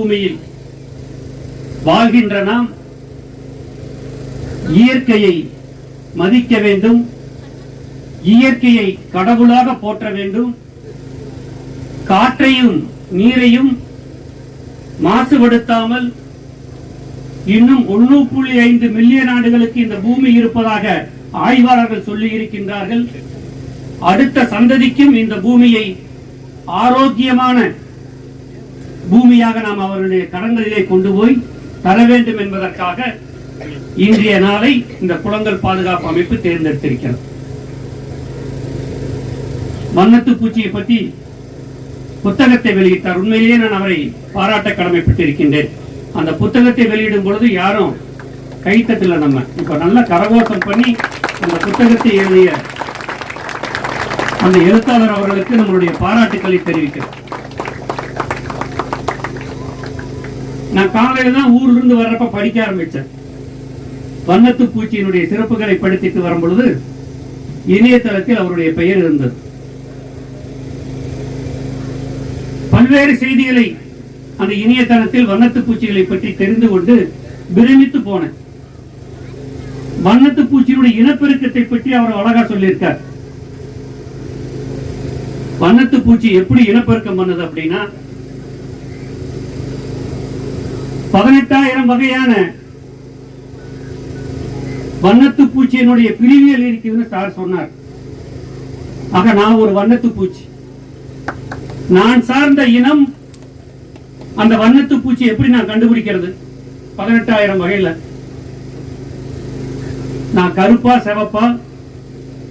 பூமியில் வாழ்கின்ற நாம் இயற்கையை மதிக்க வேண்டும், இயற்கையை கடவுளாக போற்ற வேண்டும், காற்றையும் நீரையும் மாசுபடுத்தாமல் இன்னும் 1.5 மில்லியன் ஆண்டுகளுக்கு இந்த பூமி இருப்பதாக ஆய்வாளர்கள் சொல்லி இருக்கின்றார்கள். அடுத்த சந்ததிக்கும் இந்த பூமியை ஆரோக்கியமான பூமியாக நாம் அவர்களுடைய கரங்களிலே கொண்டு போய் தர வேண்டும் என்பதற்காக இன்றைய நாளை இந்த குளங்கள் பாதுகாப்பு அமைப்பு தேர்ந்தெடுத்திருக்கிறது. வண்ணத்து பூச்சியை பற்றி புத்தகத்தை வெளியிட்டார். உண்மையிலேயே நான் அவரை பாராட்ட கடமைப்பட்டிருக்கின்றேன். அந்த புத்தகத்தை வெளியிடும் பொழுது யாரும் கைத்தட்டல, நம்ம இப்ப நல்ல கரகோஷம் பண்ணி அந்த புத்தகத்தை எழுதிய அந்த எழுத்தாளர் அவர்களுக்கு நம்மளுடைய பாராட்டுக்களை தெரிவிக்கிறோம். நான் காலையில தான் ஊர்ல இருந்து வர்றப்ப படிக்க ஆரம்பிச்சேன். வண்ணத்து பூச்சியினுடைய சிறப்புகளை படித்துட்டு வரும் பொழுது இணையதளத்தில் அவருடைய பெயர் இருந்தது. பல்வேறு செய்திகளை அந்த இணையதளத்தில் வண்ணத்து பூச்சிகளை பற்றி தெரிந்து கொண்டு பிரமித்து போனேன். வண்ணத்து பூச்சியினுடைய இனப்பெருக்கத்தை பற்றி அவர் அழகா சொல்லியிருக்கார். வண்ணத்து பூச்சி எப்படி இனப்பெருக்கம் பண்ணது அப்படின்னா 18,000 வகையான வண்ணத்து பூச்சியினுடைய பிரிவியல் இருக்குதுன்னு சார் சொன்னார். ஆக நான் ஒரு வண்ணத்து பூச்சி, நான் சார்ந்த இனம். அந்த வண்ணத்து பூச்சி எப்படி நான் கண்டுபிடிக்கிறது? 18,000 வகையில நான் கருப்பா செவப்பா,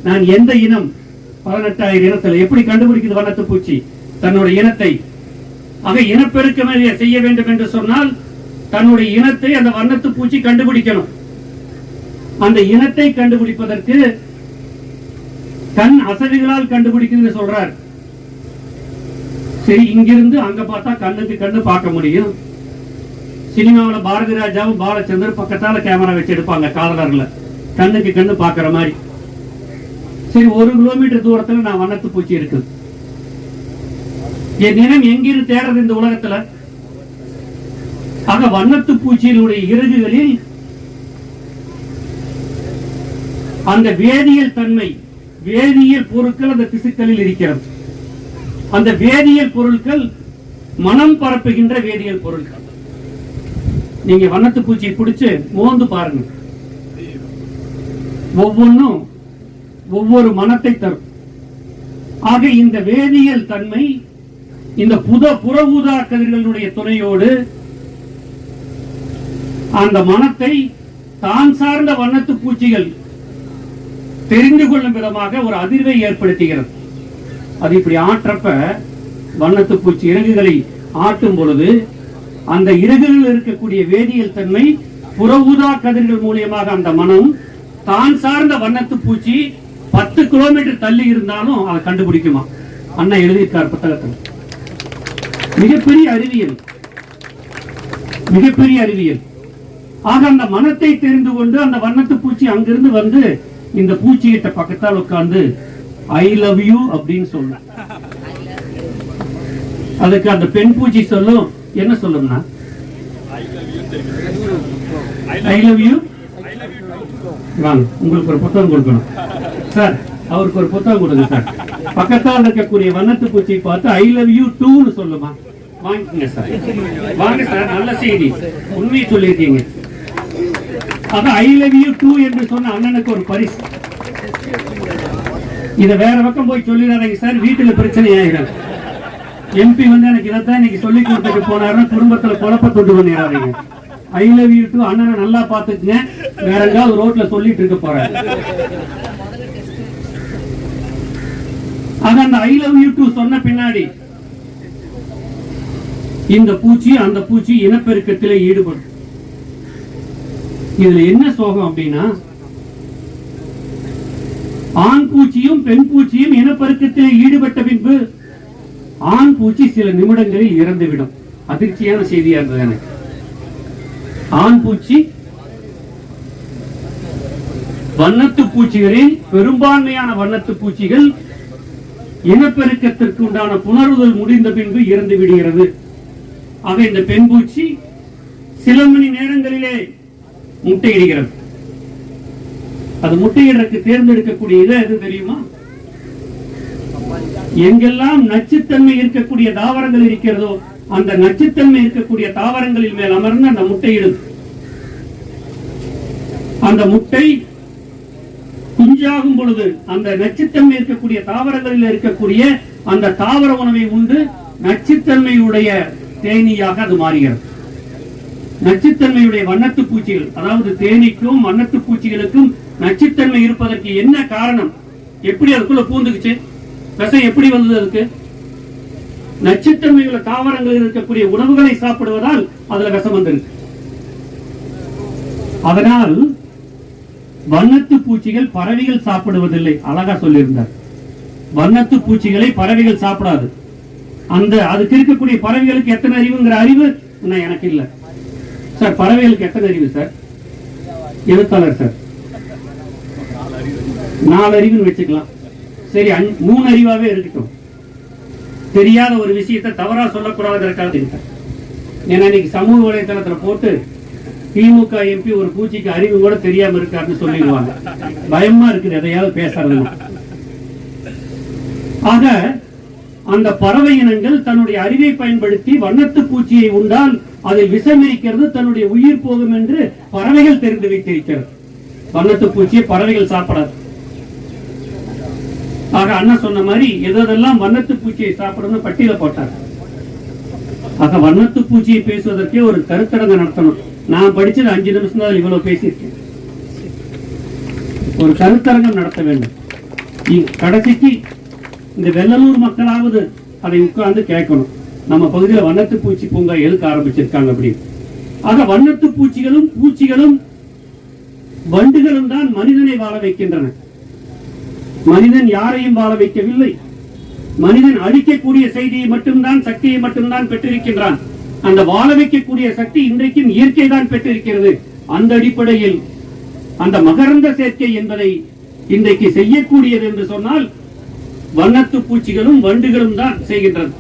நான் எந்த இனம்? 18,000 இனத்தில் எப்படி கண்டுபிடிக்கிறது வண்ணத்து பூச்சி தன்னுடைய இனத்தை? ஆக இனப்பெருக்கம் செய்ய வேண்டும் என்று சொன்னால் தன்னுடைய இனத்தை அந்த வண்ணத்து பூச்சி கண்டுபிடிக்கணும். அந்த இனத்தை கண்டுபிடிப்பதற்கு கண் அசைவுகளால் கண்டுபிடிக்கிறது சொல்றார். சரி, இங்கிருந்து அங்க பார்த்தா கண்ணுக்கு கண்ணு பார்க்க முடியும். சினிமாவில் பாரதி ராஜாவும் பாலச்சந்தர் பக்கத்தால கேமரா வச்சு எடுப்பாங்க காதலர்ல, கண்ணுக்கு கண்ணு பாக்குற மாதிரி. சரி, 1 கிலோமீட்டர் தூரத்துல நான் வண்ணத்து பூச்சி இருக்குது. என் இனம் எங்கிருந்து தேடுறது இந்த உலகத்துல? ஆக வண்ணத்து பூச்சியினுடைய இறகுகளில் அந்த வேதியியல் தன்மை, வேதியியல் பொருட்கள் அந்த திசுக்களில் இருக்கிறது. அந்த வேதியியல் பொருட்கள் மனம் பரப்புகின்ற வேதியியல் பொருட்கள். நீங்க வண்ணத்து பூச்சியை பிடிச்சு மோந்து பாருங்க, ஒவ்வொன்றும் ஒவ்வொரு மனத்தை தரும். ஆக இந்த வேதியியல் தன்மை இந்த புற ஊதா கதிர்களுடைய துணையோடு அந்த மனத்தை தான் சார்ந்த வண்ணத்து பூச்சிகள் தெரிந்து கொள்ளும் விதமாக ஒரு அதிர்வை ஏற்படுத்துகிறது. அது இப்படி ஆற்றப்ப வண்ணத்து பூச்சி இறகுகளை ஆட்டும் பொழுது அந்த இறகுகளில் இருக்கக்கூடிய வேதியியல் தன்மை புற ஊதா கதிர்கள் மூலியமாக அந்த மனம் தான் சார்ந்த வண்ணத்து பூச்சி 10 கிலோமீட்டர் தள்ளி இருந்தாலும் அதை கண்டுபிடிக்குமா? அண்ணா எழுதியிருக்கார் புத்தகத்தில். மிகப்பெரிய அறிவியல், மிகப்பெரிய அறிவியல். ஆக அந்த மனத்தை தெரிந்து கொண்டு அந்த வண்ணத்து பூச்சி அங்கிருந்து வந்து இந்த பூச்சிகிட்ட பக்கத்தால் உட்கார்ந்து ஐ லவ் யூ அப்படின்னு சொல்ல, அதுக்கு அந்த பெண் பூச்சி சொல்லும். என்ன சொல்லும்னா ஐ லவ் யூ. வாங்க, உங்களுக்கு ஒரு புத்தகம் கொடுக்கணும் சார், அவருக்கு ஒரு புத்தகம் கொடுங்க சார். பக்கத்தால் இருக்கக்கூடிய வண்ணத்து பூச்சியை பார்த்து ஐ லவ் யூ டூன்னு சொல்லுமா? வாங்கிக்கங்க சார், வாங்க சார், நல்ல செய்தி, உண்மையை சொல்லியிருக்கீங்க. ஆக ஐ லவ் யூ டூ என்று சொன்ன அண்ணனுக்கு ஒரு பரிசு. இதை வேற பக்கம் போய் சொல்லிடாதீங்க சார், வீட்டுல பிரச்சனை ஆகிடும். எம்பி வந்து எனக்கு இதைத்தான் இன்னைக்கு சொல்லி கொடுத்துட்டு போனாருன்னா குடும்பத்துல குழப்ப தொண்டு பண்ணிடாதீங்க. ஐ லவ் யூ டூ அண்ணனை நல்லா பாத்துக்குங்க, வேற எங்காவது ரோட்ல சொல்லிட்டு இருக்க போறேன். ஆக அந்த ஐ லவ் யூ டூ சொன்ன பின்னாடி இந்த பூச்சி அந்த பூச்சி இனப்பெருக்கத்திலே ஈடுபடும். இதுல என்ன சோகம் அப்படின்னா ஆண் பூச்சியும் பெண் பூச்சியும் இனப்பெருக்கத்திலே ஈடுபட்ட பின்பு ஆண் பூச்சி சில நிமிடங்களில் இறந்துவிடும். அதிர்ச்சியான செய்தியா இருந்தது எனக்கு. ஆண் பூச்சி வண்ணத்து பூச்சிகளில் பெரும்பான்மையான வண்ணத்து பூச்சிகள் இனப்பெருக்கத்திற்கு உண்டான புணருதல் முடிந்த பின்பு இறந்து விடுகிறது. ஆக இந்த பெண் பூச்சி சில மணி நேரங்களிலே முட்டையிடுகிறது. அது முட்டையிடற்கு தேர்ந்தெடுக்கக்கூடிய இதை எது தெரியுமா? எங்கெல்லாம் நச்சுத்தன்மை இருக்கக்கூடிய தாவரங்கள் இருக்கிறதோ அந்த நச்சுத்தன்மை இருக்கக்கூடிய தாவரங்களில் மேல் அமர்ந்து அந்த முட்டையிடும். அந்த முட்டை குஞ்சாகும் பொழுது அந்த நச்சுத்தன்மை இருக்கக்கூடிய தாவரங்களில் இருக்கக்கூடிய அந்த தாவர உணவை உண்டு நச்சுத்தன்மையுடைய தேனீயாக அது மாறுகிறது. நச்சுத்தன்மையுடைய வண்ணத்து பூச்சிகள், அதாவது தேனீக்கும் வண்ணத்து பூச்சிகளுக்கும் நச்சுத்தன்மை இருப்பதற்கு என்ன காரணம்? எப்படி அதுக்குள்ள பூந்துக்குச்சு? விஷம் எப்படி வந்தது? அதுக்கு நச்சுத்தன்மையுள்ள தாவரங்களில் இருக்கக்கூடிய உணவுகளை சாப்பிடுவதால் அதுல விஷம் வந்திருக்கு. அதனால் வண்ணத்து பூச்சிகள் பறவைகள் சாப்பிடுவதில்லை. அழகா சொல்லியிருந்தார். வண்ணத்து பூச்சிகளை பறவைகள் சாப்பிடாது. அந்த அதுக்கு இருக்கக்கூடிய பறவைகளுக்கு எத்தனை அறிவுங்கிற அறிவு எனக்கு இல்ல சார். பறவைகளுக்கு எத்தனை அறிவு சார்? எழுத்தாளர் சார் 4 அறிவுன்னு வச்சுக்கலாம். சரி, 3 அறிவாவே இருக்கட்டும். தெரியாத ஒரு விஷயத்தை தவறா சொல்லக்கூடாதுக்காக இருக்கேன். ஏன்னா இன்னைக்கு சமூக வலைதளத்துல போட்டு திமுக எம்பி ஒரு பூச்சிக்கு அறிவு கூட தெரியாம இருக்காருன்னு சொல்லிடுவாங்க. பயமா இருக்குது எதையாவது பேசுறது. ஆக அந்த பறவை இனங்கள் தன்னுடைய அறிவை பயன்படுத்தி வண்ணத்து பூச்சியை உண்டால் அதில் விஷம் இருக்கிறது, தன்னுடைய உயிர் போகும் என்று பறவைகள் தெரிந்து வைத்திருக்கிறது. வண்ணத்து பூச்சியை பறவைகள் சாப்பிடாது. ஆக அண்ணன் சொன்ன மாதிரி எதெல்லாம் வண்ணத்து பூச்சியை சாப்பிடணும் பட்டியல போட்டார். ஆக வண்ணத்து பூச்சியை பேசுவதற்கே ஒரு கருத்தரங்க நடத்தணும். நான் படிச்சது 5 நிமிஷம் தான் இவ்வளவு பேசியிருக்கேன். ஒரு கருத்தரங்கம் நடத்த வேண்டும். கடைசிக்கு இந்த வெள்ளலூர் மக்களாவது அதை உட்கார்ந்து கேட்கணும். நம்ம பகுதியில் வண்ணத்து பூச்சி பூங்கா எதுக்கு ஆரம்பிச்சிருக்காங்க அப்படி. ஆக வண்ணத்து பூச்சிகளும் பூச்சிகளும் வண்டுகளும் தான் மனிதனை வாழ வைக்கின்றன. மனிதன் யாரையும் வாழ வைக்கவில்லை. மனிதன் அழிக்கக்கூடிய செய்தியை மட்டும்தான், சக்தியை மட்டும்தான் பெற்றிருக்கின்றான். அந்த வாழ வைக்கக்கூடிய சக்தி இன்றைக்கும் இயற்கை தான் பெற்றிருக்கிறது. அந்த அடிப்படையில் அந்த மகரந்த சேர்க்கை என்பதை இன்றைக்கு செய்யக்கூடியது என்று சொன்னால் வண்ணத்து பூச்சிகளும் வண்டுகளும் தான் செய்கின்றது.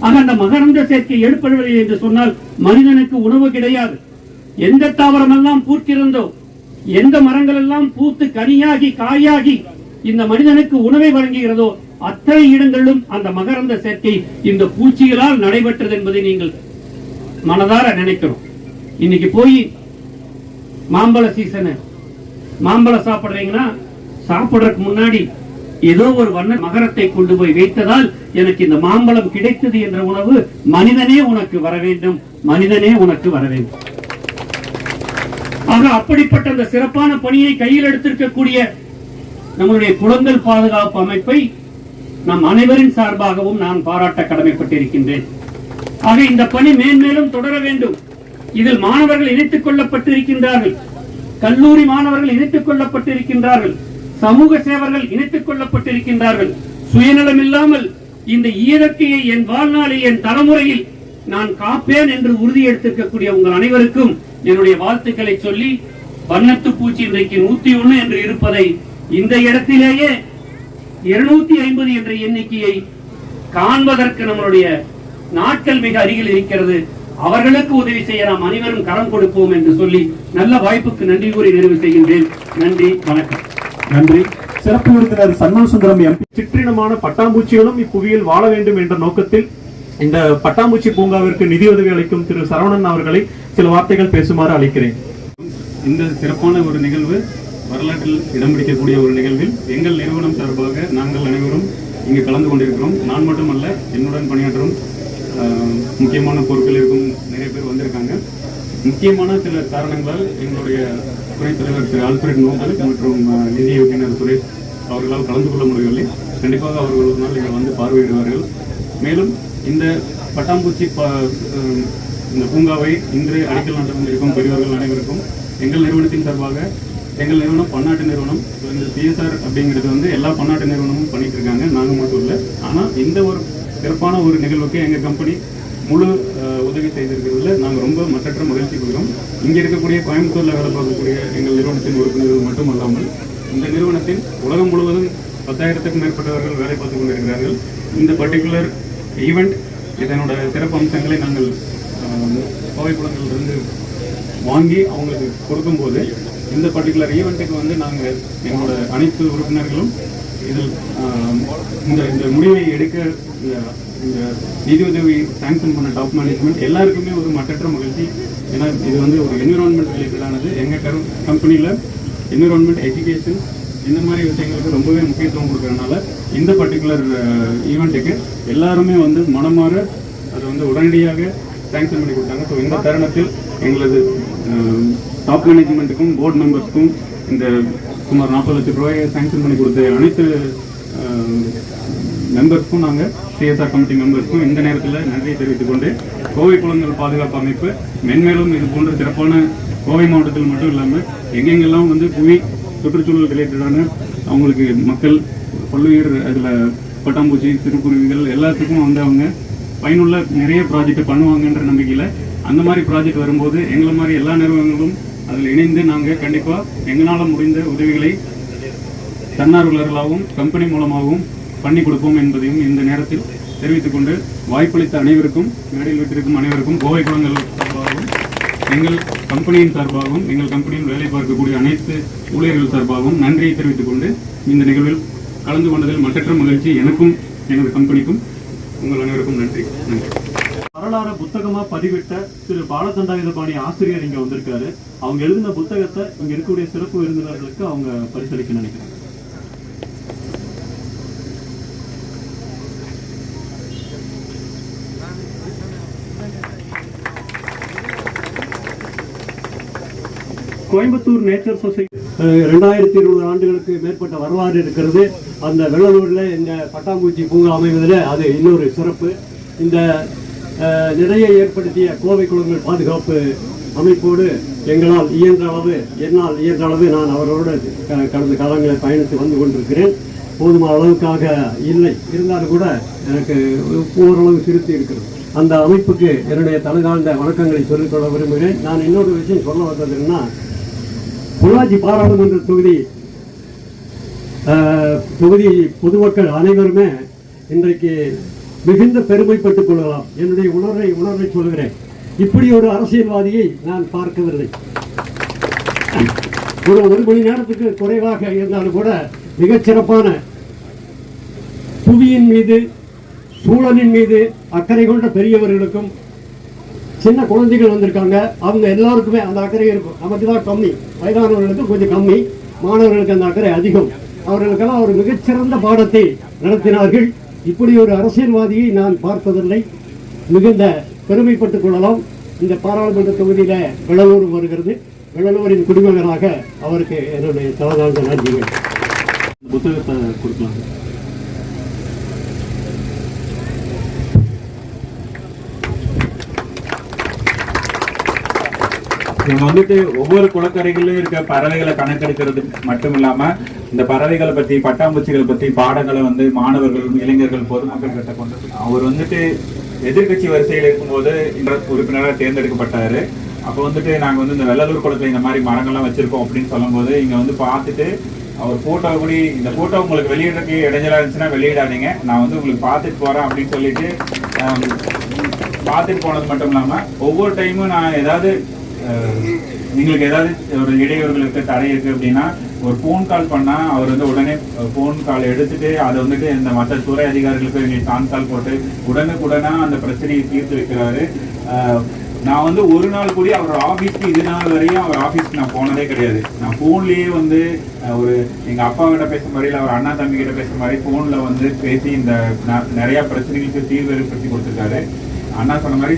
ஆக அந்த மகரந்த சேர்க்கை ஏற்படுவதில்லை என்று சொன்னால் மனிதனுக்கு உணவு கிடையாது. எந்த தாவரம் எல்லாம் பூத்திருந்தோ, எந்த மரங்கள் எல்லாம் பூத்து கனியாகி காயாகி இந்த மனிதனுக்கு உணவை வழங்குகிறதோ அத்தனை இடங்களிலும் அந்த மகரந்த சேர்க்கை இந்த பூச்சிகளால் நடைபெற்றது என்பதை நீங்கள் மனதார நினைக்கிறோம். இன்னைக்கு போய் மாம்பழ சீசன், மாம்பழம் சாப்பிடுறீங்கன்னா சாப்பிடுறதுக்கு முன்னாடி ஏதோ ஒரு வண்ண மகரத்தை கொண்டு போய் வைத்ததால் எனக்கு இந்த மாம்பழம் கிடைத்தது என்ற உணவு மனிதனே உனக்கு வர வேண்டும், மனிதனே உனக்கு வர வேண்டும். ஆக அப்படிப்பட்ட அந்த சிறப்பான பணியை கையில் எடுத்திருக்கக்கூடிய நம்முடைய குளங்கள் பாதுகாப்பு அமைப்பை நம் அனைவரின் சார்பாகவும் நான் பாராட்ட கடமைப்பட்டிருக்கின்றேன். ஆக இந்த பணி மேன்மேலும் தொடர வேண்டும். இதில் மாணவர்கள் இணைத்துக் கொள்ளப்பட்டிருக்கின்றார்கள், கல்லூரி மாணவர்கள் இணைத்துக் கொள்ளப்பட்டிருக்கின்றார்கள், சமூக சேவர்கள் இணைத்துக் கொள்ளப்பட்டிருக்கின்றார்கள். சுயநலம் இல்லாமல் இந்த இயற்கையை என் வாழ்நாளில் என் தலைமுறையில் நான் காப்பேன் என்று உறுதி எடுத்திருக்கக்கூடிய உங்கள் அனைவருக்கும் என்னுடைய வாழ்த்துக்களை சொல்லி, வண்ணத்து பூச்சி இன்றைக்கு 101 என்று இருப்பதை இந்த இடத்திலேயே 250 என்ற எண்ணிக்கையை காண்பதற்கு நம்மளுடைய நாட்கள் மிக அருகில் இருக்கிறது. அவர்களுக்கு உதவி செய்ய நாம் அனைவரும் கரம் கொடுப்போம் என்று சொல்லி நல்ல வாய்ப்புக்கு நன்றி கூறி நிறைவு செய்கின்றேன். நன்றி, வணக்கம். நன்றி. சிறப்பு விருந்தினர் சண்முக சுந்தரம் எம்பி. சிற்றினமான பட்டாம்பூச்சிகளும் இப்புவியில் வாழ வேண்டும் என்ற நோக்கத்தில் இந்த பட்டாம்பூச்சி பூங்காவிற்கு நிதியுதவி அளிக்கும் திரு சரவணன் அவர்களை சில வார்த்தைகள் பேசுமாறு அழைக்கிறேன். இந்த சிறப்பான ஒரு நிகழ்வு, வரலாற்றில் இடம் பிடிக்கக்கூடிய ஒரு நிகழ்வில் எங்கள் நிறுவனம் சார்பாக நாங்கள் அனைவரும் இங்கு கலந்து கொண்டிருக்கிறோம். நான் மட்டுமல்ல, என்னுடன் பணியாற்றும் முக்கியமான பொறுப்பில் இருக்கும் நிறைய பேர் வந்திருக்காங்க. முக்கியமான சில காரணங்களால் எங்களுடைய துணைத் தலைவர் திரு ஆல்ஃபிரட் நோபல் மற்றும் நிதி இயக்குனர் சுரேஷ் அவர்களால் கலந்து கொள்ள முடியவில்லை. கண்டிப்பாக அவர்கள் ஒரு நாள் இங்கே வந்து பார்வையிடுவார்கள். மேலும் இந்த பட்டாம்பூச்சி இந்த பூங்காவை இன்று அடிக்கல் நாட்ட வந்திருக்கும் பெரியவர்கள் அனைவருக்கும் எங்கள் நிறுவனத்தின் சார்பாக, எங்கள் நிறுவனம் பன்னாட்டு நிறுவனம், இந்த சிஎஸ்ஆர் அப்படிங்கிறது வந்து எல்லா பன்னாட்டு நிறுவனமும் பண்ணிட்டு இருக்காங்க, நாங்கள் மட்டும் இல்லை. ஆனால் இந்த ஒரு சிறப்பான ஒரு நிகழ்வுக்கு எங்கள் கம்பெனி முழு உதவி செய்திருக்கிறதுல நாங்கள் ரொம்ப மற்றற்ற மகிழ்ச்சி கொள்கிறோம். இங்கே இருக்கக்கூடிய கோயம்புத்தூரில் வேலை பார்க்கக்கூடிய எங்கள் நிறுவனத்தின் உறுப்பினர்கள் மட்டுமல்லாமல் இந்த நிறுவனத்தின் உலகம் முழுவதும் 10,000க்கும் மேற்பட்டவர்கள் வேலை பார்த்துக் கொண்டிருக்கிறார்கள். இந்த பர்டிகுலர் ஈவெண்ட் இதனோட சிறப்பு அம்சங்களை நாங்கள் கோவை குளங்கள்லேருந்து வாங்கி அவங்களுக்கு கொடுக்கும்போது இந்த பர்டிகுலர் ஈவெண்ட்டுக்கு வந்து நாங்கள் எங்களோட அனைத்து உறுப்பினர்களும் இதில் இந்த முடிவை எடுக்க இந்த நிதியுதவி சாங்ஷன் பண்ண டாப் மேனேஜ்மெண்ட் எல்லாருக்குமே ஒரு மட்டற்ற மகிழ்ச்சி. ஏன்னா இது வந்து ஒரு என்விரான்மெண்ட் ரிலேட்டடானது. எங்கள் கம்பெனியில் என்விரான்மெண்ட், எஜுகேஷன் இந்த மாதிரி விஷயங்களுக்கு ரொம்பவே முக்கியத்துவம் கொடுக்கறதுனால இந்த பர்டிகுலர் ஈவெண்ட்டுக்கு எல்லாருமே வந்து மனமாற அதை வந்து உடனடியாக சாங்ஷன் பண்ணி கொடுத்தாங்க. ஸோ இந்த தருணத்தில் எங்களது டாப் மேனேஜ்மெண்ட்டுக்கும் போர்டு மெம்பர்ஸ்க்கும் இந்த சுமார் 40 லட்சம் ரூபாயை சாங்ஷன் பண்ணி கொடுத்த அனைத்து மெம்பர்ஸ்க்கும் நாங்கள் சிஎஸ்ஆர் கமிட்டி மெம்பர்ஸ்க்கும் இந்த நேரத்தில் நன்றியை தெரிவித்துக் கொண்டு கோவை குளங்கள் பாதுகாப்பு அமைப்பு மென்மேலும் இது போன்ற சிறப்பான கோவை மாவட்டத்தில் மட்டும் இல்லாமல் எங்கெங்கெல்லாம் வந்து புவி சுற்றுச்சூழல் ரிலேட்டடான அவங்களுக்கு மக்கள் பல்வேறு அதில் பட்டாம்பூச்சி, சிறுகுருவிகள் எல்லாத்துக்கும் வந்து அவங்க பயனுள்ள நிறைய ப்ராஜெக்ட் பண்ணுவாங்கன்ற நம்பிக்கையில் அந்த மாதிரி ப்ராஜெக்ட் வரும்போது எங்களை மாதிரி எல்லா நிறுவனங்களும் அதில் இணைந்து நாங்கள் கண்டிப்பாக எங்களால் முடிந்த உதவிகளை தன்னார்வலர்களாகவும் கம்பெனி மூலமாகவும் பண்ணி கொடுப்போம் என்பதையும் இந்த நேரத்தில் தெரிவித்துக் கொண்டு வாய்ப்பளித்த அனைவருக்கும், மேடையில் விட்டிருக்கும் அனைவருக்கும் கோவை குளங்கள் சார்பாகவும் எங்கள் கம்பெனியின் சார்பாகவும் எங்கள் கம்பெனியில் வேலை பார்க்கக்கூடிய அனைத்து ஊழியர்கள் சார்பாகவும் நன்றியை தெரிவித்துக் கொண்டு இந்த நிகழ்வில் கலந்து கொண்டதில் மற்றற்ற மகிழ்ச்சி எனக்கும் எனது கம்பெனிக்கும். உங்கள் அனைவருக்கும் நன்றி. வரலாறு புத்தகமா பதிவிட்ட திரு பாலதண்டாயுதபாணி ஆசிரியர் இங்க வந்திருக்காரு. அவங்க எழுதின புத்தகத்தை இங்க இருக்கக்கூடிய சிறப்பு விருந்தினர்களுக்கு அவங்க பரிசளிக்க நினைக்கிறாங்க. கோயம்புத்தூர் நேச்சர் சொசைட்டி 2020 ஆண்டுகளுக்கு மேற்பட்ட வரலாறு இருக்கிறது. அந்த வெள்ளலூரில் இந்த பட்டாம்பூச்சி பூங்கா அமைவதில் அது இன்னொரு சிறப்பு. இந்த நிறைய ஏற்படுத்திய கோவை குளங்கள் பாதுகாப்பு அமைப்போடு என்னால் இயன்ற அளவு நான் அவரோடு கடந்த காலங்களில் பயணித்து வந்து கொண்டிருக்கிறேன். போதுமான அளவுக்காக இல்லை, இருந்தாலும் கூட எனக்கு ஓரளவு திருப்தி இருக்கிறது. அந்த அமைப்புக்கு என்னுடைய தலைதாழ்ந்த வணக்கங்களை சொல்லிக்கொள்ள விரும்புகிறேன். நான் இன்னொரு விஷயம் சொல்ல வந்ததுன்னா, பொள்ளாச்சி பாராளுமன்ற தொகுதி பொதுமக்கள் அனைவருமே இன்றைக்கு மிகுந்த பெருமைப்பட்டுக் கொள்ளலாம். என்னுடைய உணர்வை சொல்கிறேன். இப்படி ஒரு அரசியல்வாதியை நான் பார்க்கவில்லை. ஒரு மணி நேரத்துக்கு குறைவாக இருந்தாலும் கூட மிகச்சிறப்பான புவியின் மீது, சூழலின் மீது அக்கறை கொண்ட பெரியவர்களுக்கும் சின்ன குழந்தைகள் வந்திருக்காங்க, அவங்க எல்லாருக்குமே அந்த அக்கறை இருக்கும். நமக்கு தான் கம்மி, வயதானவர்களுக்கு கொஞ்சம் கம்மி, மாணவர்களுக்கு அந்த அக்கறை அதிகம். அவர்களுக்கெல்லாம் ஒரு மிகச்சிறந்த பாடத்தை நடத்தினார்கள். இப்படி ஒரு அரசியல்வாதியை நான் பார்ப்பதில்லை. மிகுந்த பெருமைப்பட்டுக் கொள்ளலாம். இந்த பாராளுமன்ற தொகுதியில வெள்ளலூர் வருகிறது. வெள்ளலூரின் குடிமகனாக அவருக்கு என்னுடைய தலைதாழ்ந்த நன்றிகள். புத்தகத்தை கொடுக்கலாம். இவங்க வந்துட்டு ஒவ்வொரு குளக்கரைகளிலும் இருக்க பறவைகளை கணக்கெடுக்கிறது மட்டும் இல்லாம இந்த பறவைகளை பத்தி, பட்டாம்பூச்சிகளை பத்தி பாடங்களை வந்து மாணவர்கள், இளைஞர்கள், பொதுமக்கள் கிட்ட கொண்டு அவர் வந்துட்டு எதிர்கட்சி வரிசையில் இருக்கும்போது உறுப்பினராக தேர்ந்தெடுக்கப்பட்டாரு. அப்போ வந்துட்டு நாங்க வந்து இந்த வெள்ளலூர் குளத்துல இந்த மாதிரி மரங்கள்லாம் வச்சிருக்கோம் அப்படின்னு சொல்லும் போது இங்க வந்து பார்த்துட்டு அவர் போட்டோ கூடி, இந்த போட்டோ உங்களுக்கு வெளியிடறதுக்கு இடைஞ்சலா இருந்துச்சுன்னா வெளியிடாதீங்க, நான் வந்து உங்களுக்கு பார்த்துட்டு போறேன் அப்படின்னு சொல்லிட்டு பார்த்துட்டு போனது மட்டும் இல்லாம ஒவ்வொரு டைமும் நான் ஏதாவது எங்களுக்கு ஏதாவது ஒரு இடையூறுகள் இருக்கு, தடை இருக்கு அப்படின்னா ஒரு ஃபோன் கால் பண்ணா அவர் வந்து உடனே ஃபோன் கால் எடுத்துட்டு அதை வந்துட்டு இந்த மற்ற துறை அதிகாரிகளுக்கு எங்களுக்கு கால் போட்டு உடனுக்குடனா அந்த பிரச்சனையை தீர்த்து வைக்கிறாரு. நான் வந்து ஒரு நாள் கூட அவர் ஆஃபீஸ்க்கு இது நாள் வரையும் அவர் ஆஃபீஸ்க்கு நான் போனதே கிடையாது. நான் ஃபோன்லேயே வந்து ஒரு எங்கள் அப்பா கிட்ட பேசுற மாதிரி, இல்லை அவர் அண்ணா தம்பி கிட்ட பேசுற மாதிரி ஃபோனில் வந்து பேசி இந்த நிறைய பிரச்சனைகளுக்கு தீர்வு ஏற்படுத்தி கொடுத்துருக்காரு. அண்ணா சொன்ன மாதிரி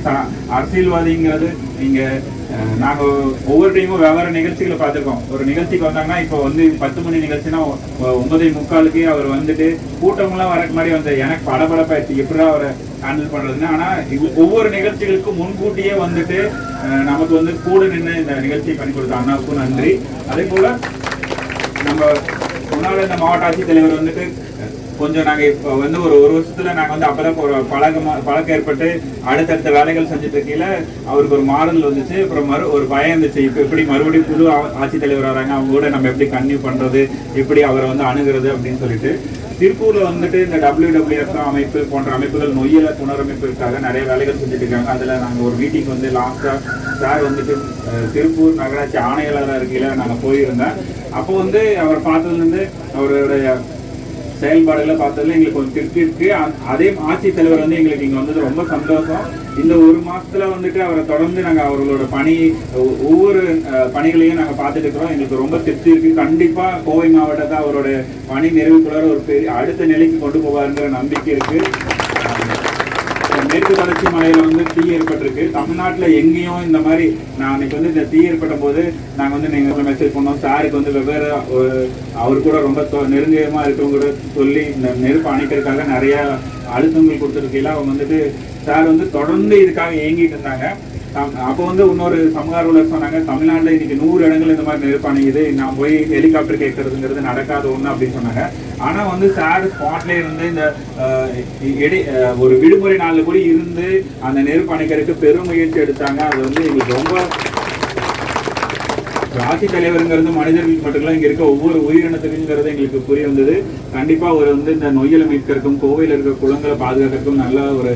அரசியல்வாதிங்கிறது நீங்கள் நாங்கள் ஒவ்வொரு டைமும் வெவ்வேறு நிகழ்ச்சிகளை பார்த்துருக்கோம். ஒரு நிகழ்ச்சிக்கு வந்தாங்கன்னா இப்போ வந்து 10 மணி நிகழ்ச்சினா 9:45 அவர் வந்துட்டு கூட்டம்லாம் வரக்கு மாதிரி வந்து எனக்கு படபடப்பாயிடுச்சு எப்படிதான் அவரை ஹேண்டில் பண்ணுறதுன்னு. ஆனால் ஒவ்வொரு நிகழ்ச்சிகளுக்கும் முன்கூட்டியே வந்துட்டு நமக்கு வந்து கூட நின்று இந்த நிகழ்ச்சியை பண்ணி கொடுத்த அண்ணாவுக்கும் நன்றி. அதே போல் நம்ம முன்னாள் இந்த மாவட்ட ஆட்சித்தலைவர் வந்துட்டு கொஞ்சம் நாங்கள் இப்போ வந்து ஒரு வருஷத்துல நாங்கள் வந்து அப்போதான் ஒரு பழக்கம் ஏற்பட்டு அடுத்தடுத்த வேலைகள் செஞ்சுட்டு இருக்கையில அவருக்கு ஒரு மாறுதல் வந்துச்சு. அப்புறம் ஒரு பயம் இருந்துச்சு, இப்போ எப்படி மறுபடியும் புது ஆட்சித்தலைவர் வராங்க, அவங்க கூட நம்ம எப்படி கன்டினியூ பண்றது, எப்படி அவரை வந்து அணுகிறது அப்படின்னு சொல்லிட்டு திருப்பூர்ல வந்துட்டு இந்த WWF அமைப்பு போன்ற அமைப்புகள் நொய்யல புனரமைப்பிற்காக நிறைய வேலைகள் செஞ்சுட்டு இருக்காங்க. அதுல நாங்க ஒரு மீட்டிங் வந்து லாஸ்டா சார் வந்துட்டு திருப்பூர் நகராட்சி ஆணையாளராக இருக்கையில நாங்க போயிருந்தேன். அப்போ வந்து அவர் பார்த்ததுல இருந்து அவருடைய செயல்பாடுகளை பார்த்ததுல எங்களுக்கு ஒரு திருப்தி இருக்கு. அதே ஆட்சித்தலைவர் வந்து எங்களுக்கு இங்க வந்தது ரொம்ப சந்தோஷம். இந்த ஒரு மாசத்துல வந்துட்டு அவரை தொடர்ந்து நாங்க அவர்களோட ஒவ்வொரு பணிகளையும் நாங்க பார்த்துட்டு இருக்கிறோம். எங்களுக்கு ரொம்ப திருப்தி இருக்கு. கண்டிப்பா கோவை மாவட்டத்தை அவரோட பணி நிறைவுக்குள்ளார ஒரு பெரிய அடுத்த நிலைக்கு கொண்டு போவாருங்கிற நம்பிக்கை இருக்கு. மேற்கு தொடர்ச்சி மலையில வந்து தீ ஏற்பட்டிருக்கு. தமிழ்நாட்டுல எங்கேயும் இந்த மாதிரி நான் அன்னைக்கு வந்து இந்த தீ ஏற்பட்ட போது நாங்க வந்து நீங்க மெசேஜ் பண்ணோம். சாருக்கு வந்து வெவ்வேறு அவர் கூட ரொம்ப நெருங்கியமா இருக்கவங்க கூட சொல்லி இந்த நெருப்பு அணைக்கிறதுக்காக நிறைய அழுத்தங்கள் கொடுத்துருக்கையில அவங்க வந்துட்டு சார் வந்து தொடர்ந்து இதுக்காக ஏங்கிட்டு இருந்தாங்க. அப்போ வந்து இன்னொரு சமகாரர் சொன்னாங்க, தமிழ்நாட்டில் இன்னைக்கு 100 இடங்கள் இந்த மாதிரி நெருப்பு அணையுது, நான் போய் ஹெலிகாப்டர் கேட்கறதுங்கிறது நடக்காத ஒண்ணு அப்படின்னு சொன்னாங்க. ஆனா வந்து சார் ஸ்பாட்ல இருந்து இந்த ஒரு விடுமுறை நாள்ல கூட இருந்து அந்த நெருப்பு அணைக்கிறதுக்கு பெரும் முயற்சி எடுத்தாங்க. அது வந்து எங்களுக்கு ரொம்ப ஆட்சி தலைவருங்கிறது மனிதர்களுக்கு மட்டும் இங்க இருக்க ஒவ்வொரு உயிரினத்துக்குங்கிறது எங்களுக்கு புரிய வந்தது. கண்டிப்பா அவர் வந்து இந்த நொய்யலை மீட்கிறதுக்கும் கோவையில் இருக்க குளங்களை பாதுகாக்கிறதுக்கும் நல்ல ஒரு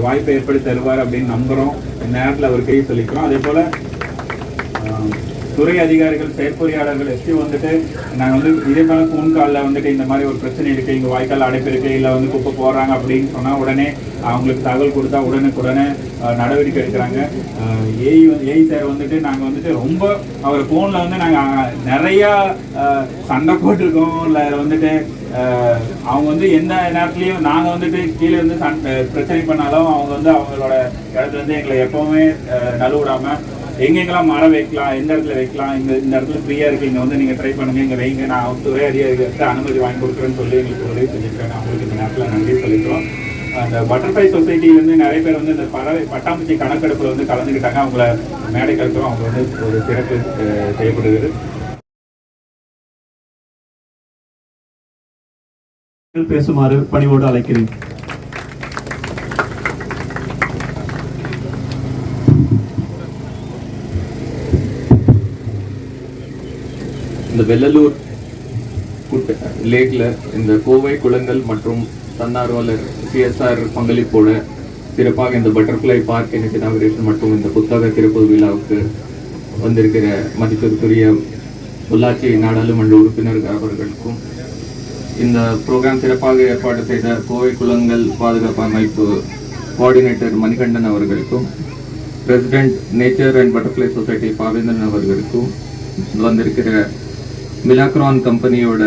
வாய்ப்பை ஏற்படுத்தி தருவார் அப்படின்னு நம்புறோம். இந்த நேரத்தில் அவர் கை சொல்லிக்கிறோம். அதே போல துறை அதிகாரிகள், செயற்பொறியாளர்கள் எஸ்டி வந்துட்டு நாங்கள் வந்து இதே போல ஃபோன் காலில் வந்துட்டு இந்த மாதிரி ஒரு பிரச்சனை இருக்கு, இங்கே வாய்க்கால் அடைப்பு இருக்கு, இல்லை வந்து குப்பை போடுறாங்க அப்படின்னு சொன்னால் உடனே அவங்களுக்கு தகவல் கொடுத்தா உடனே நடவடிக்கை எடுக்கிறாங்க. ஏஐ சார் வந்துட்டு நாங்கள் வந்துட்டு ரொம்ப அவர் ஃபோனில் வந்து நாங்கள் நிறையா சண்டை போட்டிருக்கோம். இல்லை வந்துட்டு அவங்க வந்து எந்த நேரத்துலையும் நாங்கள் வந்துட்டு கீழே இருந்து பிரச்சனை பண்ணாலும் அவங்க வந்து அவங்களோட இடத்துல இருந்து எங்களை எப்பவுமே நழுவிடாமல் எங்கெங்கெல்லாம் மரம் வைக்கலாம், எந்த இடத்துல வைக்கலாம், இந்த இடத்துல ஃப்ரீயா இருக்கு, இங்க வந்து நீங்க ட்ரை பண்ணுங்க, இங்க வைங்க, நான் துறை அதிகாரிகிட்ட அனுமதி வாங்கி கொடுக்குறேன்னு சொல்லி எங்களுக்கு உதவி செஞ்சிருக்காங்க. அவங்களுக்கு இந்த நேரத்தில் நன்றி சொல்லிக்கிறோம். அந்த பட்டர்ஃப்ளை சொசைட்டிலேருந்து நிறைய பேர் வந்து இந்த பட்டாம்பூச்சி கணக்கெடுப்புல வந்து கலந்துக்கிட்டாங்க. அவங்கள மேடைக்கு இருக்கிறோம். அவங்க வந்து ஒரு சிறப்பு செய்யப்படுகிறது. பேசுமாறு பணிவோடு அழைக்கிறேன். இந்த வெள்ளலூர் லேக்ல இந்த கோவை குளங்கள் மற்றும் தன்னார்வலர் CSR பங்களிப்போட சிறப்பாக இந்த பட்டர்ஃப்ளை பார்க் இனாகுரேஷன் மற்றும் இந்த புத்தக திறப்பு விழாவுக்கு வந்திருக்கிற மதிப்பிற்குரிய உள்ளாட்சி நாடாளுமன்ற உறுப்பினர் அவர்களுக்கும் இந்த ப்ரோக்ராம் சிறப்பாக ஏற்பாடு செய்த கோவை குளங்கள் பாதுகாப்பு அமைப்பு கோஆர்டினேட்டர் மணிகண்டன் அவர்களுக்கும் president nature and butterfly society Pavendhan அவர்களுக்கும் வந்திருக்கிற மிலாக்ரான் கம்பெனியோட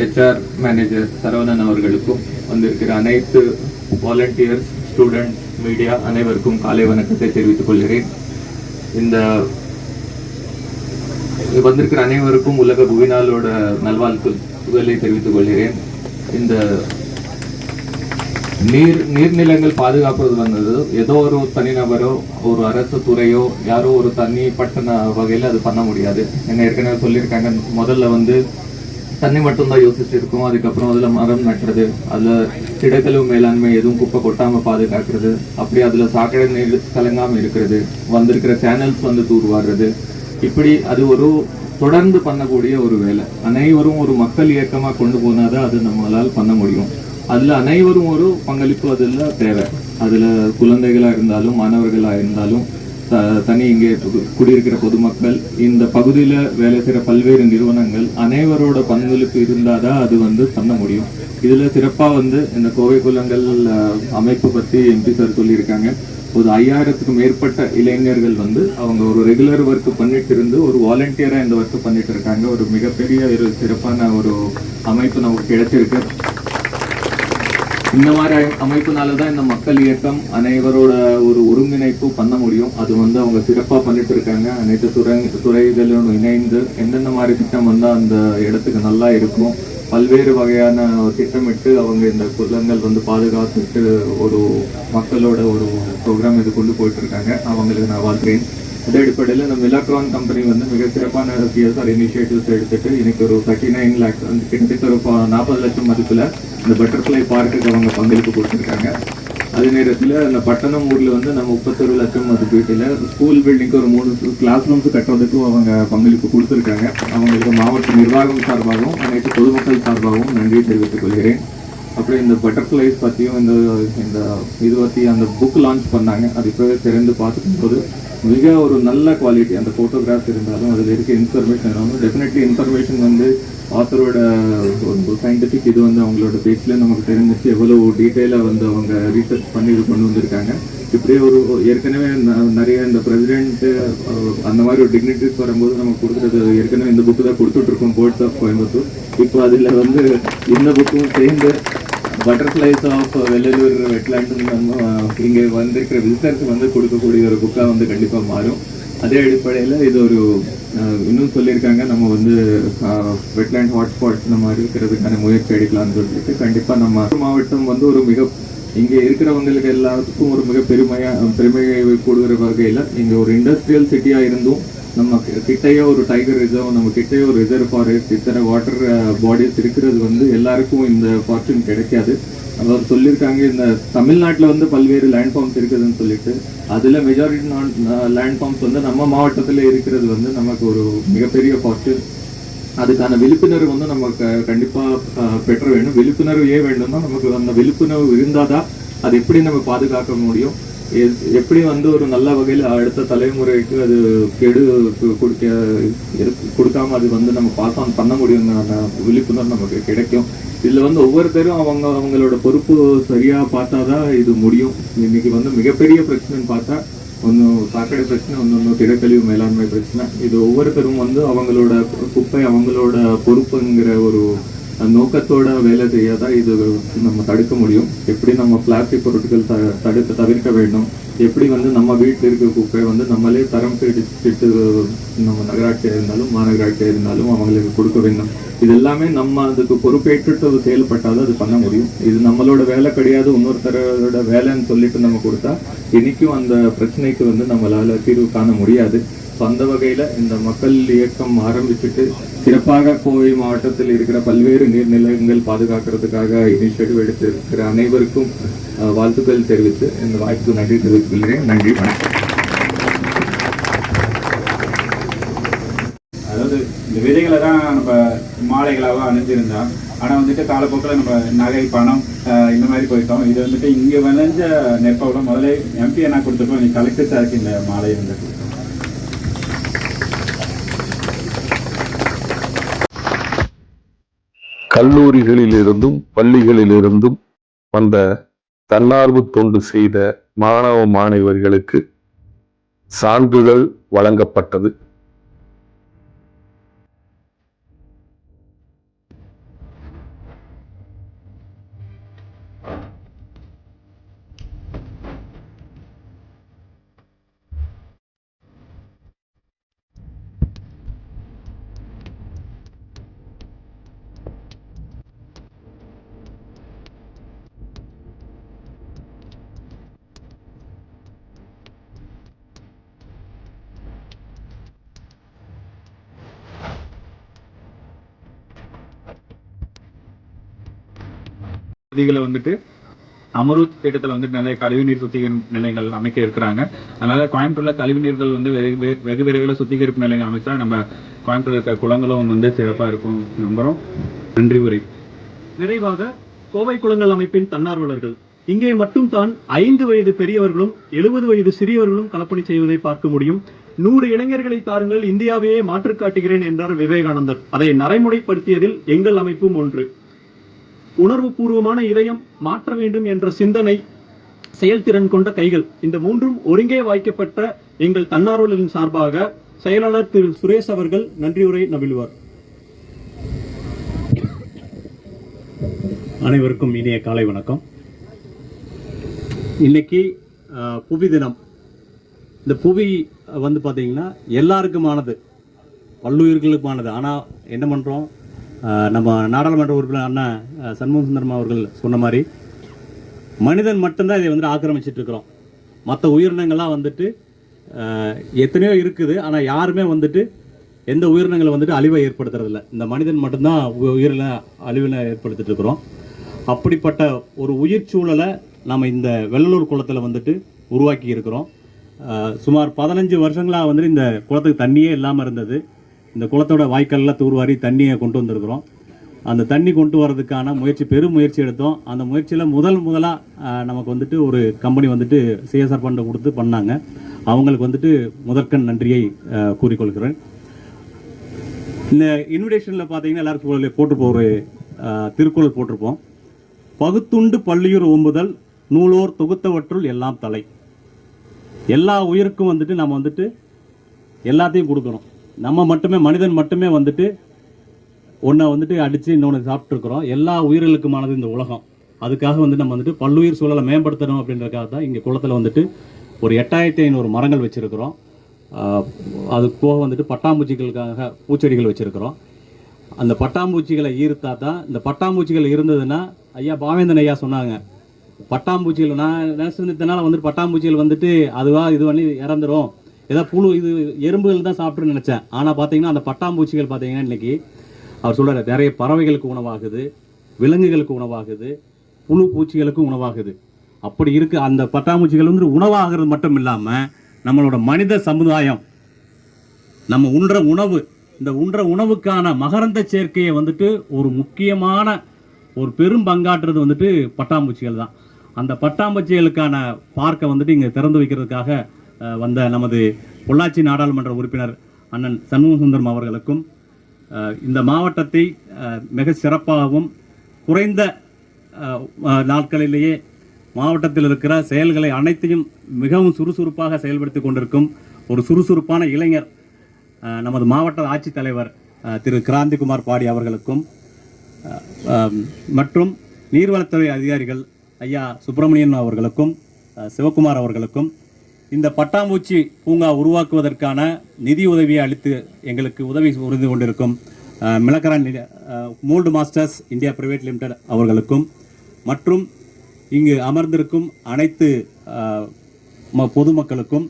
HR மேனேஜர் சரவணன் அவர்களுக்கும் வந்திருக்கிற அனைத்து வாலண்டியர்ஸ், ஸ்டூடெண்ட்ஸ், மீடியா அனைவருக்கும் காலை வணக்கத்தை தெரிவித்துக் கொள்கிறேன். இந்த வந்திருக்கிற அனைவருக்கும் உலக புவிநாளோட நல்வாழ்த்துக்களை தெரிவித்துக் கொள்கிறேன். இந்த நீர்நிலங்கள் பாதுகாப்பது வந்தது ஏதோ ஒரு தனிநபரோ ஒரு அரசு துறையோ யாரோ ஒரு தனிப்பட்ட வகையில் அது பண்ண முடியாது. என்ன ஏற்கனவே சொல்லியிருக்காங்க, முதல்ல வந்து தண்ணி மட்டும்தான் யோசிச்சு இருக்கும். அதுக்கப்புறம் அதில் மரம் நட்டுறது, அதில் திடக்கழிவு மேலாண்மை, எதுவும் குப்பை கொட்டாமல் பாதுகாக்கிறது, அப்படி அதில் சாக்கடை நீர் கலங்காமல் இருக்கிறது, வந்திருக்கிற சேனல்ஸ் வந்து தூர்வாடுறது, இப்படி அது ஒரு தொடர்ந்து பண்ணக்கூடிய ஒரு வேலை. அனைவரும் ஒரு மக்கள் இயக்கமாக கொண்டு போனாதான் அது நம்மளால் பண்ண முடியும். அதில் அனைவரும் ஒரு பங்களிப்பு அதில் தேவை. அதில் குழந்தைகளாக இருந்தாலும் மாணவர்களாக இருந்தாலும் தனி இங்கே குடியிருக்கிற பொதுமக்கள், இந்த பகுதியில் வேலை செய்கிற பல்வேறு நிறுவனங்கள் அனைவரோட பங்களிப்பு இருந்தால் தான் அது வந்து பண்ண முடியும். இதில் சிறப்பாக வந்து இந்த கோவை குளங்கள் அமைப்பு பற்றி MP சார் சொல்லியிருக்காங்க. ஒரு 5000க்கும் மேற்பட்ட இளைஞர்கள் வந்து அவங்க ஒரு ரெகுலர் ஒர்க் பண்ணிட்டு இருந்து ஒரு வாலண்டியராக இந்த ஒர்க் பண்ணிட்டு இருக்காங்க. ஒரு மிகப்பெரிய ஒரு சிறப்பான ஒரு அமைப்பு நமக்கு கிடைச்சிருக்கு. இந்த மாதிரி அமைப்புனால தான் இந்த மக்கள் இயக்கம் அனைவரோட ஒரு ஒருங்கிணைப்பு பண்ண முடியும். அது வந்து அவங்க சிறப்பாக பண்ணிட்டு இருக்காங்க. அனைத்து துறைகளும் இணைந்து எந்தெந்த மாதிரி திட்டம் வந்தால் அந்த இடத்துக்கு நல்லா இருக்கும், பல்வேறு வகையான திட்டமிட்டு அவங்க இந்த குளங்கள் வந்து பாதுகாத்துட்டு ஒரு மக்களோட ஒரு ப்ரோக்ராம் இது கொண்டு போயிட்டு இருக்காங்க. அவங்களுக்கு நான் வாழ்த்துறேன். அதே அடிப்படையில் இந்த மிலாக்ரான் கம்பெனி வந்து மிக சிறப்பான CSR இனிஷியேட்டிவ்ஸ் எடுத்துட்டு இன்னைக்கு ஒரு 39 lakhs கிட்டத்தட்ட ஒரு 40 லட்சம் மதிப்பில் இந்த பட்டர்ஃப்ளை பார்க்குக்கு அவங்க பங்களிப்பு கொடுத்துருக்காங்க. அதே நேரத்தில் இந்த பட்டணம் ஊரில் வந்து நம்ம 31 லட்சம் மதிப்பீட்டில் ஸ்கூல் பில்டிங்க்கு ஒரு 3 கிளாஸ் ரூம்ஸ் கட்டுறதுக்கும் அவங்க பங்களிப்பு கொடுத்துருக்காங்க. அவங்களுக்கு மாவட்ட நிர்வாகம் சார்பாகவும் அனைத்து பொதுமக்கள் சார்பாகவும் நன்றி தெரிவித்துக் கொள்கிறேன். அப்புறம் இந்த பட்டர்ஃப்ளைஸ் பற்றியும் இந்த இது பற்றி அந்த புக் லான்ச் பண்ணாங்க. அது இப்போ திறந்து பார்த்துக்கும்போது மிக ஒரு நல்ல குவாலிட்டி அந்த ஃபோட்டோகிராஃப்ஸ் இருந்தாலும் அதில் இருக்க இன்ஃபர்மேஷன் இருந்தாலும் டெஃபினெட்லி இன்ஃபர்மேஷன் வந்து ஆத்தரோட ஒரு சயின்டிஃபிக் இது வந்து அவங்களோட பேஜ்லேயே நமக்கு தெரிஞ்சிச்சு எவ்வளோ டீட்டெயிலாக வந்து அவங்க ரீசர்ச் பண்ணி இது கொண்டு வந்திருக்காங்க. இப்படியே ஒரு ஏற்கனவே நிறைய இந்த பிரசிடென்ட்டு அந்த மாதிரி ஒரு டிக்னிட்டிஸ் வரும்போது நம்ம கொடுக்குறது ஏற்கனவே இந்த புக்கு தான் கொடுத்துட்ருக்கோம், போர்ட்ஸ் ஆஃப் கோயம்புத்தூர். இப்போ அதில் வந்து இந்த புக்கும் சேர்ந்து பட்டர்ஃப்ளைஸ் ஆஃப் வெள்ளலூர் வெட்லாண்டு நம்ம இங்கே வந்திருக்கிற விசிட்டர்ஸ் வந்து கொடுக்கக்கூடிய ஒரு புக்காக வந்து கண்டிப்பாக மாறும். அதே அடிப்படையில் இது ஒரு இன்னும் சொல்லியிருக்காங்க, நம்ம வந்து வெட்லேண்ட் ஹாட்ஸ்பாட்ஸ் நம்ம இருக்கிறதுக்கான முயற்சி எடுக்கலாம்னு சொல்லிட்டு கண்டிப்பாக நம்ம மாவட்டம் வந்து ஒரு மிக இங்கே இருக்கிறவங்களுக்கு எல்லாத்துக்கும் ஒரு மிக பெருமையை கொடுக்குற வகையில் இங்கே ஒரு இண்டஸ்ட்ரியல் சிட்டியாக இருந்தும் நம்ம கிட்டையோ ஒரு டைகர் ரிசர்வ், நம்ம கிட்டையோ ஒரு ரிசர்வ் ஃபாரஸ்ட், இத்தனை வாட்டர் பாடிஸ் இருக்கிறது வந்து எல்லாருக்கும் இந்த ஃபார்ச்சூன் கிடைக்காது. அவர் சொல்லியிருக்காங்க இந்த தமிழ்நாட்டில் வந்து பல்வேறு லேண்ட் ஃபார்ம்ஸ் இருக்குதுன்னு சொல்லிட்டு அதில் மெஜாரிட்டி லேண்ட் ஃபார்ம்ஸ் வந்து நம்ம மாவட்டத்தில் இருக்கிறது வந்து நமக்கு ஒரு மிகப்பெரிய ஃபார்ச்சூன். அதுக்கான விழிப்புணர்வு வந்து நமக்கு கண்டிப்பாக பெற்ற வேணும். விழிப்புணர்வு ஏன் வேண்டும்னா நமக்கு அந்த விழிப்புணர்வு இருந்தால் தான் அது எப்படி நம்ம பாதுகாக்க முடியும், எப்படி வந்து ஒரு நல்ல வகையில் அடுத்த தலைமுறைக்கு அது கெடு கொடுக்காம அது வந்து நம்ம பாஸ் ஆன் பண்ண முடியும். விழிப்புணர்வு நமக்கு கிடைக்கும். இதில் வந்து ஒவ்வொருத்தரும் அவங்களோட பொறுப்பு சரியாக பார்த்தா தான் இது முடியும். இன்னைக்கு வந்து மிகப்பெரிய பிரச்சனைன்னு பார்த்தா ஒன்று சாக்கடை பிரச்சனை, ஒன்று திடக்கழிவு மேலாண்மை பிரச்சனை. இது ஒவ்வொருத்தரும் வந்து அவங்களோட குப்பை அவங்களோட பொறுப்புங்கிற ஒரு நோக்கத்தோட வேலை செய்யாதான் இது நம்ம தடுக்க முடியும். எப்படி நம்ம பிளாஸ்டிக் பொருட்கள் தவிர்க்க வேண்டும், எப்படி வந்து நம்ம வீட்டில் இருக்க குப்பை வந்து நம்மளே தரம் பிடிச்சிட்டு நம்ம நகராட்சியாக இருந்தாலும் மாநகராட்சியாக இருந்தாலும் அவங்களுக்கு கொடுக்க வேண்டும். இது எல்லாமே நம்ம அதுக்கு பொறுப்பேற்றுட்டு செயல்பட்டாலும் அது பண்ண முடியும். இது நம்மளோட வேலை கிடையாது, இன்னொருத்தரோட வேலைன்னு சொல்லிட்டு நம்ம கொடுத்தா இன்னைக்கும் அந்த பிரச்சனைக்கு வந்து நம்மளால தீர்வு காண முடியாது. அந்த வகையில் இந்த மக்கள் இயக்கம் ஆரம்பிச்சுட்டு சிறப்பாக கோவை மாவட்டத்தில் இருக்கிற பல்வேறு நீர்நிலைகள் பாதுகாக்கிறதுக்காக இனிஷியேட்டிவ் எடுத்திருக்கிற அனைவருக்கும் வாழ்த்துக்கள் தெரிவித்து இந்த வாய்ப்புக்கு நன்றி தெரிவித்துக்கொள்கிறேன். நன்றி, வணக்கம். அதாவது இந்த விதைகளை தான் நம்ம மாலைகளாக அணிஞ்சிருந்தோம். ஆனால் வந்துட்டு காலப்போக்கில் நம்ம நகை பணம் இந்த மாதிரி போயிட்டோம். இது வந்துட்டு இங்கே விளைஞ்ச நெற்போட முதல்ல எம்பி என்ன கொடுத்துருக்கோம், நீ கலெக்டர் சாருக்கு இந்த மாலை இருந்துட்டு கல்லூரிகளிலிருந்தும் பள்ளிகளிலிருந்தும் வந்த தன்னார்வ தொண்டு செய்த மாணவ மாணவர்களுக்கு சான்றிதழ் வழங்கப்பட்டது. பகுதிகளை வந்துட்டு அமருத் திட்டத்தில் வந்துட்டு நிறைய கழிவுநீர் சுத்திகரிப்பு நிலையங்கள் அமைக்க இருக்கிறாங்க. அதனால கோயம்புத்தூர்ல கழிவுநீர்கள் வந்து வெகு விரைவில் சுத்திகரிப்பு நிலையம் அமைச்சா நம்ம கோயம்புத்தூர் இருக்க குளங்களும் வந்து சிறப்பாக இருக்கும் நம்புறோம். நன்றி உரை. நிறைவாக கோவை குளங்கள் அமைப்பின் தன்னார்வலர்கள் இங்கே மட்டும் தான் 5 வயது பெரியவர்களும் 70 வயது சிறியவர்களும் களப்பணி செய்வதை பார்க்க முடியும். 100 இளைஞர்களை தாருங்கள், இந்தியாவையே மாற்று காட்டுகிறேன் என்றார் விவேகானந்தர். அதை நடைமுறைப்படுத்தியதில் எங்கள் அமைப்பும் ஒன்று. உணர்வு பூர்வமான இதயம், மாற்ற வேண்டும் என்ற சிந்தனை, செயல்திறன் கொண்ட கைகள், இந்த மூன்றும் ஒருங்கே வாய்க்கப்பட்ட எங்கள் தன்னார்வலர்களின் சார்பாக செயலாளர் திரு சுரேஷ் அவர்கள் நன்றியுரை நவிழ்வார். அனைவருக்கும் இனிய காலை வணக்கம். இன்னைக்கு புவி தினம். இந்த புவி வந்து பார்த்தீங்கன்னா எல்லாருக்குமானது, பல்லுயிர்களுக்குமானது. ஆனால் என்ன பண்ணுறோம், நம்ம நாடாளுமன்ற உறுப்பினர் அண்ணன் சண்முக சுந்தரம் அவர்கள் சொன்ன மாதிரி மனிதன் மட்டும்தான் இதை வந்து ஆக்கிரமிச்சிட்டு இருக்கிறோம். மற்ற உயிரினங்கள்லாம் வந்துட்டு எத்தனையோ இருக்குது, ஆனால் யாருமே வந்துட்டு எந்த உயிரினங்களை வந்துட்டு அழிவை ஏற்படுத்துறதில்ல. இந்த மனிதன் மட்டும்தான் உயிரின அழிவினை ஏற்படுத்திட்டு இருக்கிறோம். அப்படிப்பட்ட ஒரு உயிர் சூழலை நம்ம இந்த வெள்ளலூர் குளத்தில் வந்துட்டு உருவாக்கி இருக்கிறோம். சுமார் 15 வருஷங்களாக வந்துட்டு இந்த குளத்துக்கு தண்ணியே இல்லாமல் இருந்தது. இந்த குளத்தோட வாய்க்காலில் தூர்வாரி தண்ணியை கொண்டு வந்திருக்கிறோம். அந்த தண்ணி கொண்டு வரதுக்கான பெரும் முயற்சி எடுத்தோம். அந்த முயற்சியில் முதலாக நமக்கு வந்துட்டு ஒரு கம்பெனி வந்துட்டு சிஎஸ்ஆர் ஃபண்டை கொடுத்து பண்ணாங்க. அவங்களுக்கு வந்துட்டு முதற்கண் நன்றியை கூறிக்கொள்கிறேன். இந்த இன்விடேஷனில் பார்த்தீங்கன்னா எல்லாருக்கும் போட்டிருப்போம், ஒரு திருக்குறள் போட்டிருப்போம். பகுத்துண்டு பள்ளியூர் ஓம்புதல் நூலோர் தொகுத்தவற்றுள் எல்லாம் தலை. எல்லா உயிருக்கும் வந்துட்டு நம்ம வந்துட்டு எல்லாத்தையும் கொடுக்கணும். நம்ம மட்டுமே மனிதன் மட்டுமே வந்துட்டு ஒன்றை வந்துட்டு அடித்து இன்னொன்று சாப்பிட்ருக்குறோம். எல்லா உயிர்களுக்குமானது இந்த உலகம். அதுக்காக வந்து நம்ம வந்துட்டு பல்லுயிர் சூழலை மேம்படுத்தணும் அப்படின்றதுக்காக தான் இங்கே குளத்தில் வந்துட்டு ஒரு 8500 மரங்கள் வச்சுருக்கிறோம். அது போக வந்துட்டு பட்டாம்பூச்சிகளுக்காக பூச்செடிகள் வச்சுருக்கிறோம். அந்த பட்டாம்பூச்சிகளை ஈர்த்தா தான், இந்த பட்டாம்பூச்சிகள் இருந்ததுன்னா, ஐயா பாவேந்தன் ஐயா சொன்னாங்க, பட்டாம்பூச்சிகள் நான் நினைச்சதுனால வந்துட்டு பட்டாம்பூச்சிகள் வந்துட்டு அதுவாக இது பண்ணி இறந்துடும், ஏதாவது புழு இது எறும்புகள் தான் சாப்பிட்ருன்னு நினச்சேன். ஆனால் பார்த்தீங்கன்னா அந்த பட்டாம்பூச்சிகள் பார்த்தீங்கன்னா இன்றைக்கி அவர் சொல்கிறார், நிறைய பறவைகளுக்கு உணவாகுது, விலங்குகளுக்கு உணவாகுது, புழு பூச்சிகளுக்கும் உணவாகுது. அப்படி இருக்குது. அந்த பட்டாம்பூச்சிகள் வந்து உணவாகிறது மட்டும் இல்லாமல் நம்மளோட மனித சமுதாயம், நம்ம உண்ற உணவு, இந்த உண்ற உணவுக்கான மகரந்த சேர்க்கையை வந்துட்டு ஒரு முக்கியமான ஒரு பெரும் பங்காற்றுறது வந்துட்டு பட்டாம்பூச்சிகள் தான். அந்த பட்டாம்பூச்சிகளுக்கான பார்க்கை வந்துட்டு இங்கே திறந்து வைக்கிறதுக்காக வந்த நமது பொள்ளாச்சி நாடாளுமன்ற உறுப்பினர் அண்ணன் சண்முக சுந்தரம் அவர்களுக்கும், இந்த மாவட்டத்தை மிக சிறப்பாகவும் குறைந்த நாட்களிலேயே மாவட்டத்தில் இருக்கிற செயல்களை அனைத்தையும் மிகவும் சுறுசுறுப்பாக செயல்படுத்தி கொண்டிருக்கும் ஒரு சுறுசுறுப்பான இளைஞர் நமது மாவட்ட ஆட்சித்தலைவர் திரு கிராந்திகுமார் பாடி அவர்களுக்கும், மற்றும் நீர்வளத்துறை அதிகாரிகள் ஐயா சுப்பிரமணியன் அவர்களுக்கும் சிவகுமார் அவர்களுக்கும், இந்த பட்டாம்பூச்சி பூங்கா உருவாக்குவதற்கான நிதி உதவியை அளித்து எங்களுக்கு உதவி புரிந்து கொண்டிருக்கும் Milacron mould masters India private limited அவர்களுக்கும், மற்றும் இங்கு அமர்ந்திருக்கும் அனைத்து பொதுமக்களுக்கும்,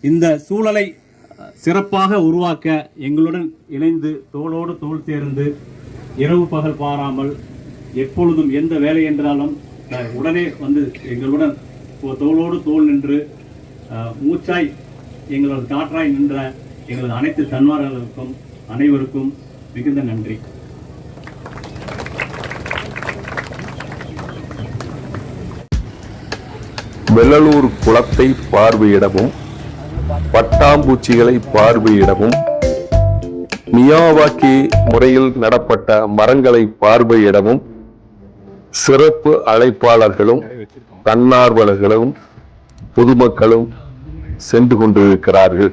இந்த சூழலை சிறப்பாக உருவாக்க எங்களுடன் இணைந்து தோளோடு தோள் சேர்ந்து இரவு பகல் பாராமல் எப்பொழுதும் எந்த வேலை என்றாலும் உடனே வந்து எங்களுடன் தோளோடு தோள் நின்று மூச்சாய் எங்களது காற்றாய் நின்ற எங்களது அனைத்து தன்மார்களுக்கும் அனைவருக்கும் மிகுந்த நன்றி. வெள்ளலூர் குளத்தை பார்வையிடவும், பட்டாம்பூச்சிகளை பார்வையிடவும், மியாவாக்கி முறையில் நடப்பட்ட மரங்களை பார்வையிடவும் சிறப்பு அழைப்பாளர்களும் தன்னார்வலர்களும் பொதுமக்களும் சென்று கொண்டிருக்கிறார்கள்.